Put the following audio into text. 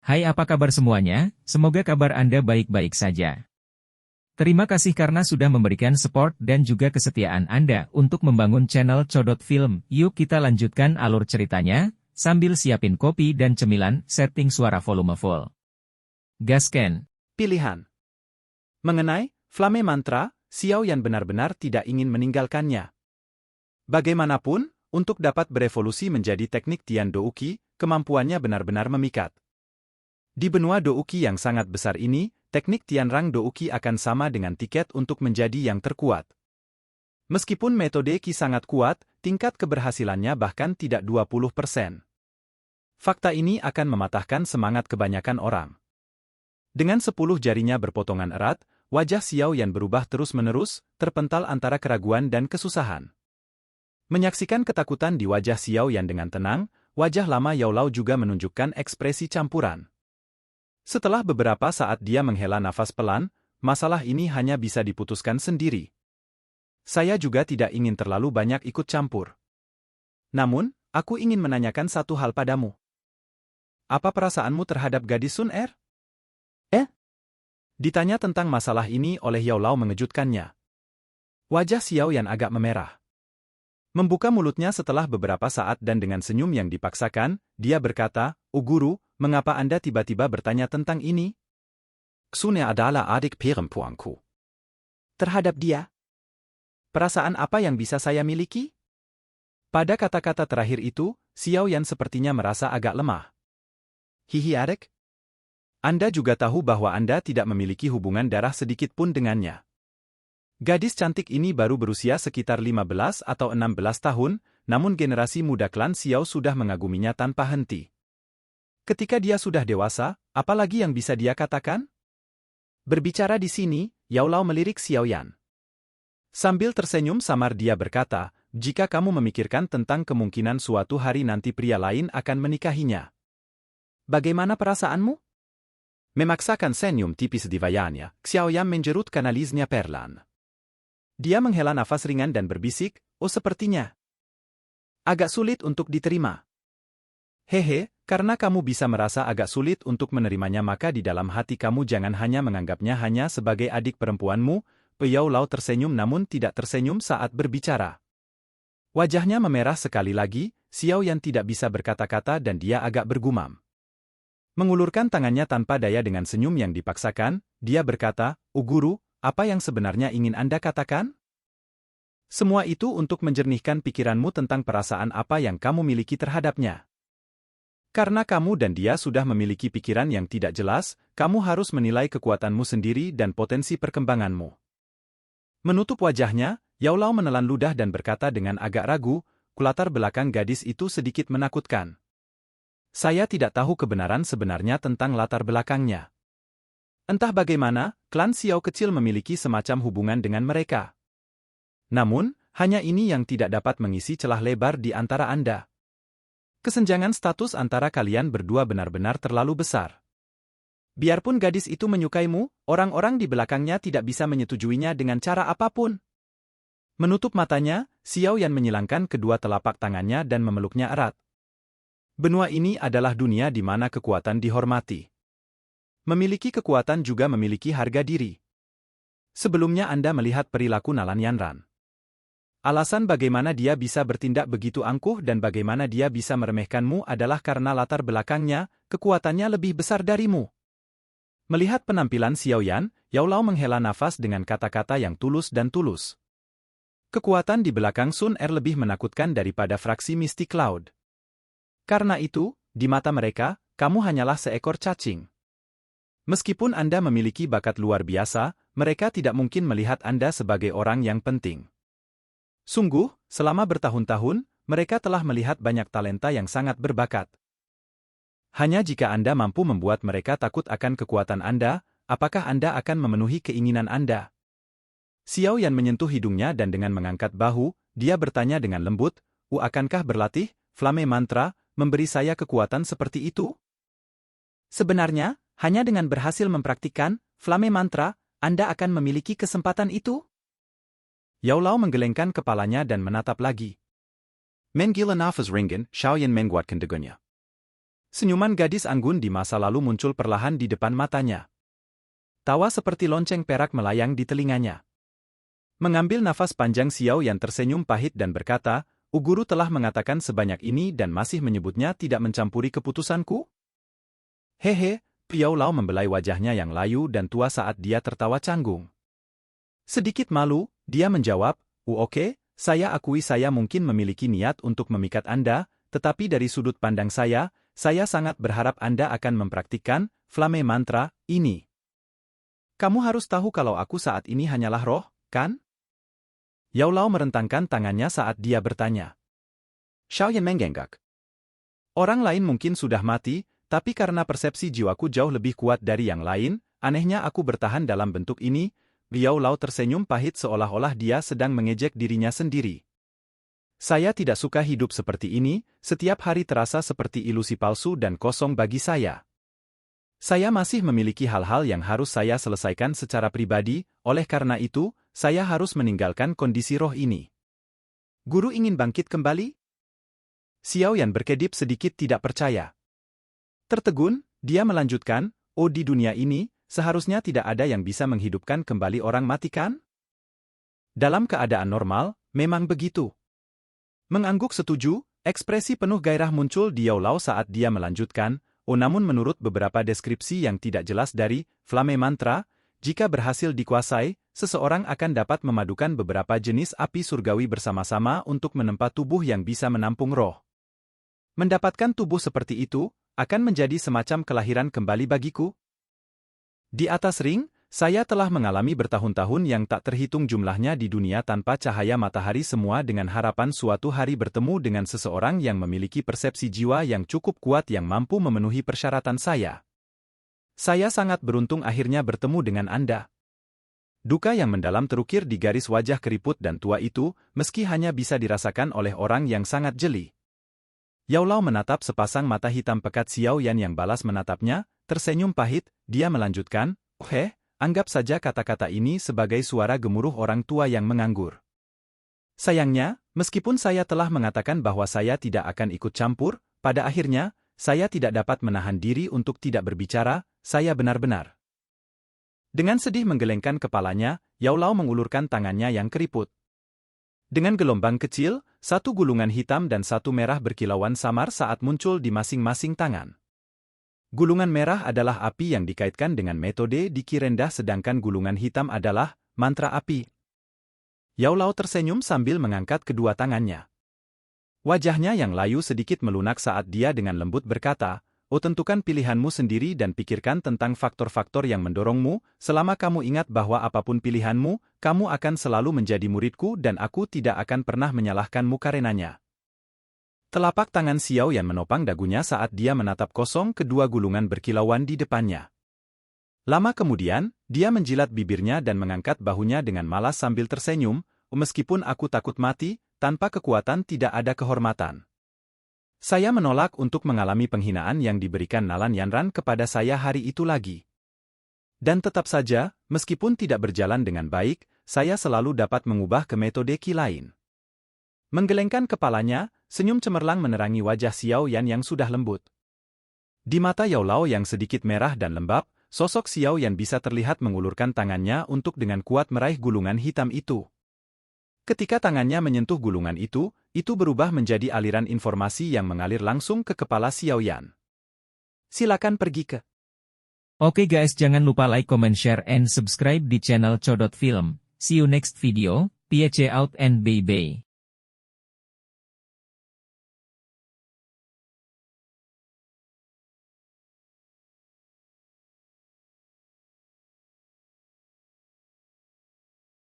Hai, apa kabar semuanya? Semoga kabar Anda baik-baik saja. Terima kasih karena sudah memberikan support dan juga kesetiaan Anda untuk membangun channel Codot Film. Yuk kita lanjutkan alur ceritanya, sambil siapin kopi dan cemilan, setting suara volume full. Gasken. Pilihan. Mengenai Flame Mantra, Xiao Yan benar-benar tidak ingin meninggalkannya. Bagaimanapun, untuk dapat berevolusi menjadi teknik Tian Douqi, kemampuannya benar-benar memikat. Di benua Douqi yang sangat besar ini, teknik Tianrang Douqi akan sama dengan tiket untuk menjadi yang terkuat. Meskipun metode Qi sangat kuat, tingkat keberhasilannya bahkan tidak 20%. Fakta ini akan mematahkan semangat kebanyakan orang. Dengan 10 jarinya berpotongan erat, wajah Xiao Yan berubah terus-menerus, terpental antara keraguan dan kesusahan. Menyaksikan ketakutan di wajah Xiao Yan dengan tenang, wajah lama Yao Lao juga menunjukkan ekspresi campuran. Setelah beberapa saat dia menghela nafas pelan, masalah ini hanya bisa diputuskan sendiri. Saya juga tidak ingin terlalu banyak ikut campur. Namun, aku ingin menanyakan satu hal padamu. Apa perasaanmu terhadap gadis Sun Er? Ditanya tentang masalah ini oleh Yao Lao mengejutkannya. Wajah Xiao Yan agak memerah. Membuka mulutnya setelah beberapa saat dan dengan senyum yang dipaksakan, dia berkata, Guru, mengapa Anda tiba-tiba bertanya tentang ini? Sun Er adalah adik perempuanku. Terhadap dia? Perasaan apa yang bisa saya miliki? Pada kata-kata terakhir itu, Xiao Yan sepertinya merasa agak lemah. Hihi adik? Anda juga tahu bahwa Anda tidak memiliki hubungan darah sedikit pun dengannya. Gadis cantik ini baru berusia sekitar 15 atau 16 tahun, namun generasi muda klan Xiao sudah mengaguminya tanpa henti. Ketika dia sudah dewasa, apalagi yang bisa dia katakan? Berbicara di sini, Yao Lao melirik Xiao Yan. Sambil tersenyum samar dia berkata, jika kamu memikirkan tentang kemungkinan suatu hari nanti pria lain akan menikahinya. Bagaimana perasaanmu? Memaksakan senyum tipis di wajahnya, Xiao Yan menjerutkan alisnya perlahan. Dia menghela nafas ringan dan berbisik, sepertinya agak sulit untuk diterima. Hehe, karena kamu bisa merasa agak sulit untuk menerimanya maka di dalam hati kamu jangan hanya menganggapnya hanya sebagai adik perempuanmu. Yao Lao tersenyum namun tidak tersenyum saat berbicara. Wajahnya memerah sekali lagi, Xiao Yan tidak bisa berkata-kata dan dia agak bergumam. Mengulurkan tangannya tanpa daya dengan senyum yang dipaksakan, dia berkata, Guru, apa yang sebenarnya ingin Anda katakan? Semua itu untuk menjernihkan pikiranmu tentang perasaan apa yang kamu miliki terhadapnya. Karena kamu dan dia sudah memiliki pikiran yang tidak jelas, kamu harus menilai kekuatanmu sendiri dan potensi perkembanganmu. Menutup wajahnya, Yao Lao menelan ludah dan berkata dengan agak ragu, latar belakang gadis itu sedikit menakutkan. Saya tidak tahu kebenaran sebenarnya tentang latar belakangnya. Entah bagaimana, klan Xiao kecil memiliki semacam hubungan dengan mereka. Namun, hanya ini yang tidak dapat mengisi celah lebar di antara Anda. Kesenjangan status antara kalian berdua benar-benar terlalu besar. Biarpun gadis itu menyukaimu, orang-orang di belakangnya tidak bisa menyetujuinya dengan cara apapun. Menutup matanya, Xiao Yan menyilangkan kedua telapak tangannya dan memeluknya erat. Benua ini adalah dunia di mana kekuatan dihormati. Memiliki kekuatan juga memiliki harga diri. Sebelumnya Anda melihat perilaku Nalan Yanran. Alasan bagaimana dia bisa bertindak begitu angkuh dan bagaimana dia bisa meremehkanmu adalah karena latar belakangnya, kekuatannya lebih besar darimu. Melihat penampilan Xiao Yan, Yao Lao menghela nafas dengan kata-kata yang tulus dan tulus. Kekuatan di belakang Sun Er lebih menakutkan daripada fraksi Mystic Cloud. Karena itu, di mata mereka, kamu hanyalah seekor cacing. Meskipun Anda memiliki bakat luar biasa, mereka tidak mungkin melihat Anda sebagai orang yang penting. Sungguh, selama bertahun-tahun, mereka telah melihat banyak talenta yang sangat berbakat. Hanya jika Anda mampu membuat mereka takut akan kekuatan Anda, apakah Anda akan memenuhi keinginan Anda? Xiao Yan menyentuh hidungnya dan dengan mengangkat bahu, dia bertanya dengan lembut, akankah berlatih, Flame Mantra, memberi saya kekuatan seperti itu? Sebenarnya, hanya dengan berhasil mempraktikkan Flame Mantra, Anda akan memiliki kesempatan itu? Yao Lao menggelengkan kepalanya dan menatap lagi. Menggila nafas ringan, Xiao Yan menguatkan dagunya. Senyuman gadis anggun di masa lalu muncul perlahan di depan matanya. Tawa seperti lonceng perak melayang di telinganya. Mengambil nafas panjang, Xiao Yan tersenyum pahit dan berkata, Guru telah mengatakan sebanyak ini dan masih menyebutnya tidak mencampuri keputusanku? Hehe, Yao Lao membelai wajahnya yang layu dan tua saat dia tertawa canggung. Sedikit malu, dia menjawab, oke, saya akui saya mungkin memiliki niat untuk memikat Anda, tetapi dari sudut pandang saya sangat berharap Anda akan mempraktikkan Flame Mantra ini. Kamu harus tahu kalau aku saat ini hanyalah roh, kan? Yao Lao merentangkan tangannya saat dia bertanya. Xiao Yan menggenggak. Orang lain mungkin sudah mati, tapi karena persepsi jiwaku jauh lebih kuat dari yang lain, anehnya aku bertahan dalam bentuk ini. Yao Lao tersenyum pahit seolah-olah dia sedang mengejek dirinya sendiri. Saya tidak suka hidup seperti ini, setiap hari terasa seperti ilusi palsu dan kosong bagi saya. Saya masih memiliki hal-hal yang harus saya selesaikan secara pribadi, oleh karena itu, saya harus meninggalkan kondisi roh ini. Guru ingin bangkit kembali? Xiao Yan berkedip sedikit tidak percaya. Tertegun, dia melanjutkan, di dunia ini, seharusnya tidak ada yang bisa menghidupkan kembali orang mati kan? Dalam keadaan normal, memang begitu. Mengangguk setuju, ekspresi penuh gairah muncul di Yao Lao saat dia melanjutkan, namun menurut beberapa deskripsi yang tidak jelas dari Flame Mantra, jika berhasil dikuasai, seseorang akan dapat memadukan beberapa jenis api surgawi bersama-sama untuk menempa tubuh yang bisa menampung roh. Mendapatkan tubuh seperti itu, akan menjadi semacam kelahiran kembali bagiku. Di atas ring, saya telah mengalami bertahun-tahun yang tak terhitung jumlahnya di dunia tanpa cahaya matahari, semua dengan harapan suatu hari bertemu dengan seseorang yang memiliki persepsi jiwa yang cukup kuat yang mampu memenuhi persyaratan saya. Saya sangat beruntung akhirnya bertemu dengan Anda. Duka yang mendalam terukir di garis wajah keriput dan tua itu, meski hanya bisa dirasakan oleh orang yang sangat jeli. Yao Lao menatap sepasang mata hitam pekat Xiao Yan yang balas menatapnya, tersenyum pahit, dia melanjutkan, anggap saja kata-kata ini sebagai suara gemuruh orang tua yang menganggur. Sayangnya, meskipun saya telah mengatakan bahwa saya tidak akan ikut campur, pada akhirnya, saya tidak dapat menahan diri untuk tidak berbicara, saya benar-benar. Dengan sedih menggelengkan kepalanya, Yao Lao mengulurkan tangannya yang keriput. Dengan gelombang kecil, satu gulungan hitam dan satu merah berkilauan samar saat muncul di masing-masing tangan. Gulungan merah adalah api yang dikaitkan dengan metode Diki rendah, sedangkan gulungan hitam adalah mantra api. Yao Lao tersenyum sambil mengangkat kedua tangannya. Wajahnya yang layu sedikit melunak saat dia dengan lembut berkata, tentukan pilihanmu sendiri dan pikirkan tentang faktor-faktor yang mendorongmu, selama kamu ingat bahwa apapun pilihanmu, kamu akan selalu menjadi muridku dan aku tidak akan pernah menyalahkanmu karenanya. Telapak tangan Xiao Yan menopang dagunya saat dia menatap kosong kedua gulungan berkilauan di depannya. Lama kemudian, dia menjilat bibirnya dan mengangkat bahunya dengan malas sambil tersenyum, meskipun aku takut mati, tanpa kekuatan tidak ada kehormatan. Saya menolak untuk mengalami penghinaan yang diberikan Nalan Yanran kepada saya hari itu lagi. Dan tetap saja, meskipun tidak berjalan dengan baik, saya selalu dapat mengubah ke metode Qi lain. Menggelengkan kepalanya, senyum cemerlang menerangi wajah Xiao Yan yang sudah lembut. Di mata Yao Lao yang sedikit merah dan lembab, sosok Xiao Yan bisa terlihat mengulurkan tangannya untuk dengan kuat meraih gulungan hitam itu. Ketika tangannya menyentuh gulungan itu berubah menjadi aliran informasi yang mengalir langsung ke kepala Xiao Yan. Silakan pergi ke. Oke guys, jangan lupa like, comment, share, and subscribe di channel Codot Film. See you next video, peace out and bye-bye.